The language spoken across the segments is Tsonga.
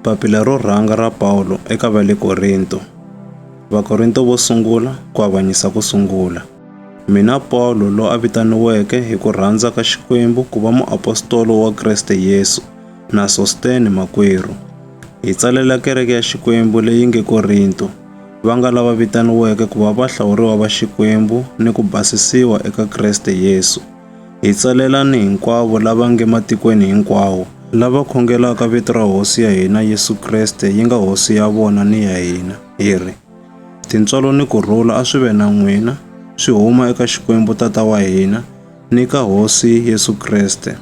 Papila ro rhanga ra Paulo eka va le Korinto. Vakorinto vo sungula ku avanyisa ku sungula. Mina Paulo lo a vitaniweke hi ku rhandza ka Xikwembu ku va muapostolo wa Kriste Yesu na Sostene makwerhu. Hi tsalela kereke ya Xikwembu leyi nge Korinto, va nga lava vitaniweke ku va vahlawuriwa va Xikwembu ni ku basisiwa eka Kriste Yesu. Hi tsalela ni hinkwavo lava nge matikweni hinkwawo, lava khongelaka vito ra Hosi ya hina Yesu Kriste yi nga hosi ya vona ni ya hina. Hi ri, tintswalo ni kurhula a swi ve na n'wina, swi huma eka Xikwembu Tata wa hina ni ka Hosi Yesu Kriste.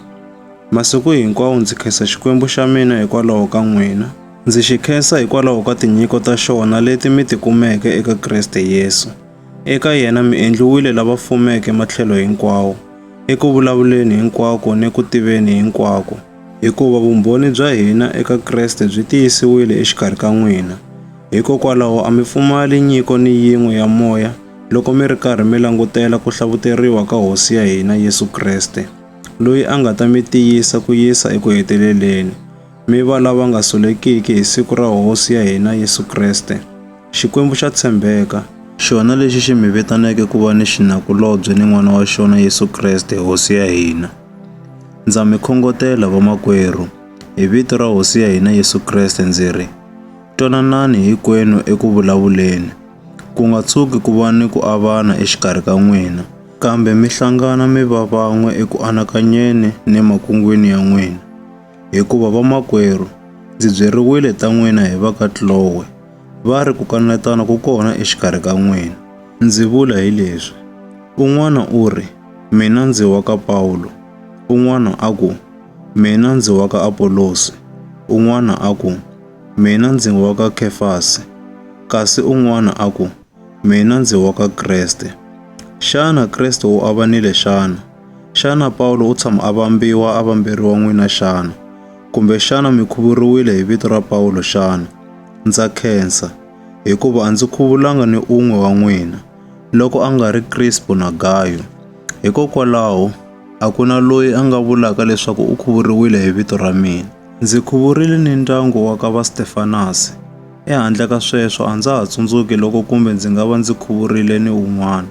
Masiku hinkwawo ndzi khensa Xikwembu xa mina hikwalaho ka n'wina. Ndzi xi khensa hikwalaho ka tinyiko ta xona leti mi tikumeke eka Kriste Yesu. Eka yena mi endliwile lava fumeke matlhelo hinkwawo, eku vulavuleni hinkwako ni ku tiveni hinkwako, hikuva vumbhoni bya hina eka Kriste byi tiyisiwile exikarhi ka n'wina. Hikokwalaho a mi pfumali nyiko ni yin'we ya moya loko mi ri karhi mi langutela ku hlavuteriwa ka Hosi ya hina Yesu Kriste, loyi a nga ta mi tiyisa ku yisa eku heteleleni, mi va lava nga solekiki hi siku ra Hosi ya hina Yesu Kriste. Xikwembu xa tshembeka, xona lexi xi mi vitaneke ku va ni xinakulobye ni n'wana wa xona Yesu Kriste Hosi ya hina. Ndza mi khongotela vamakwerhu, hi vito ra Hosi ya hina Yesu Kriste ndzi ri, twananani hinkwenu eku vulavuleni, ku nga tshuki ku va ni ku avana exikarhi ka n'wina, kambe mi hlangana mi va van'we eku anakanyeni ni makungwini ya n'wina. Hikuva vamakwerhu, ndzi byeriwile ta n'wina hi va ka Chloe, va ri ku kanetana ku kona exikarhi ka n'wina. Ndzi vula hi leswi, un'wana u ri, mina ndzi wa ka Paulo, un'wana a ku, mina ndzi wa ka Apolosi, un'wana a ku, mina ndzi wa ka Khefasi, kasi un'wana a ku, mina ndzi wa ka Kriste. Xana Kriste u avanile xana? Xana Paulo u tshama a vambiwa a vamberiwa n'wina xana? Kumbe xana mi khuvuriwile hi vito ra Paulo xana? Ndza khensa, hikuva a ndzi khuvulanga ni un'we wa n'wina, loko a nga ri Krispo na Gayo. Hikokwalaho, a ku na loyi a nga vulaka leswaku u khuvuriwile hi vito ra mina. Ndzi khuvurile ni ndyangu wa ka va Stefanasi. Ehandle ka sweswo a ndza ha tsundzuki loko kumbe ndzi nga va ndzi khuvurile ni un'wana.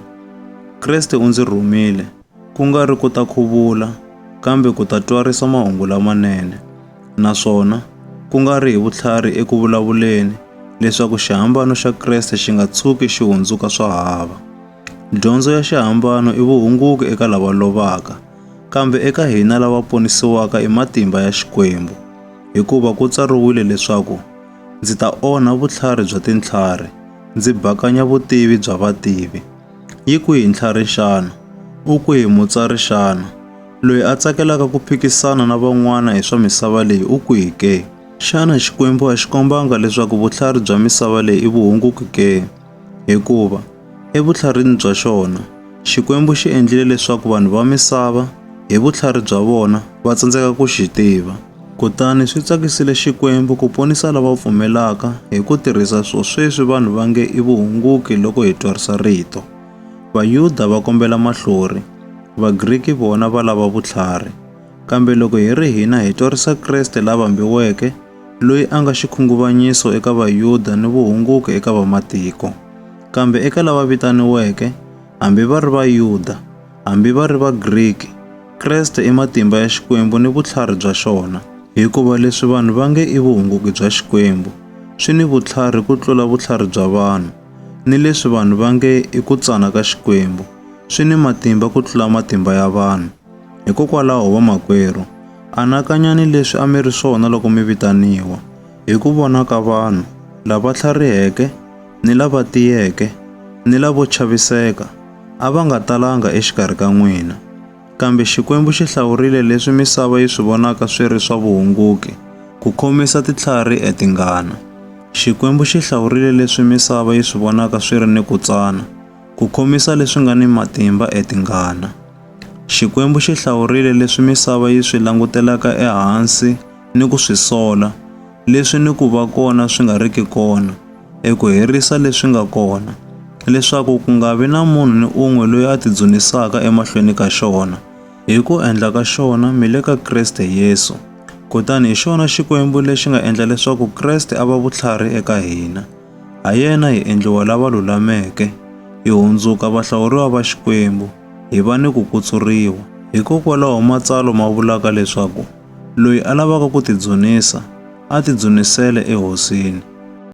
Kriste u ndzi rhumile, ku nga ri ku ta khuvula, kambe ku ta twarisa mahungu lamanene. Naswona, ku nga ri hi vutlhari eku vulavuleni, leswaku xihambano xa Kriste xi nga tshuki xi hundzuka swa hava. Dyondzo ya xihambano i vuhunguki eka lava lovaka, kambe eka hina lava ponisiwaka i matimba ya Xikwembu. Hikuva ku tsariwile leswaku, ndzi ta onha vutlhari bya tintlhari, ndzi bakanya vutivi bya vativi. Yi kwihi ntlhari xana? U kwihi mutsari xana? Loyi a tsakelaka ku phikisana na van'wana hi swa misava leyi u kwihi ke? Xana Xikwembu a xi kombanga leswaku vutlhari bya misava leyi i vuhunguki ke? Hikuva, evutlharini bya xona, Xikwembu xi endlile leswaku vanhu va misava, hi vutlhari bya vona, va tsandzeka ku xi tiva. Kutani swi tsakisile Xikwembu ku ponisa lava pfumelaka hi ku tirhisa swo sweswi vanhu va nge i vuhunguki loko hi twarisa rito. Vayuda va kombela mahlori, Vagriki vona va lava vutlhari. Kambe loko hi ri hina hi twarisa Kriste la vambiweke, loyi a nga xikhunguvanyiso eka Vayuda ni vuhunguki eka vamatiko. Kambe eka lava vitaniweke, hambi va ri Vayuda, hambi va ri Vagriki, Kriste i matimba ya Xikwembu ni vutlhari bya xona. Hikuva leswi vanhu va nge i vuhunguki bya Xikwembu, swi ni vutlhari ku tlula vutlhari bya vanhu, ni leswi vanhu va nge i ku tsana ka Xikwembu, swi ni matimba ku tlula matimba ya vanhu. Hikokwalaho vamakwerhu, anakanyani leswi a mi ri swona loko mi vitaniwa, hi ku vona ka vanhu, lava tlhariheke, ni lava tiyeke, ni lavo chaviseka, a va nga talanga exikarhi ka n'wina. Kambe Xikwembu xi hlawurile leswi misava yi swi vonaka swi ri swa vuhunguki, ku khomisa titlhari etingana. Xikwembu xi hlawurile leswi misava yi swi vonaka swi ri ni ku tsana, ku khomisa leswi nga ni matimba etingana. Xikwembu xi hlawurile leswi misava yi swi langutelaka ehansi ni ku swi sola, leswi ni ku va kona swi nga riki kona, eku herisa leswi nga kona, leswaku ku nga vi na munhu ni un'we loyi a tidzunisaka emahlweni ka xona. Hi ku endla ka xona mi le ka Kriste Yesu, Kutani hi xona Xikwembu lexi nga endla leswaku Kreste a va vutlhari eka hina. Ha yena hi endliwa lava lulameke, hi hundzuka vahlawuriwa va Xikwembu, hi va ni ku kutsuriwa. Hikokwalaho matsalwa ma vulaka leswaku loyi a lavaka ku tidzunisa, a tidzunisele eHosini.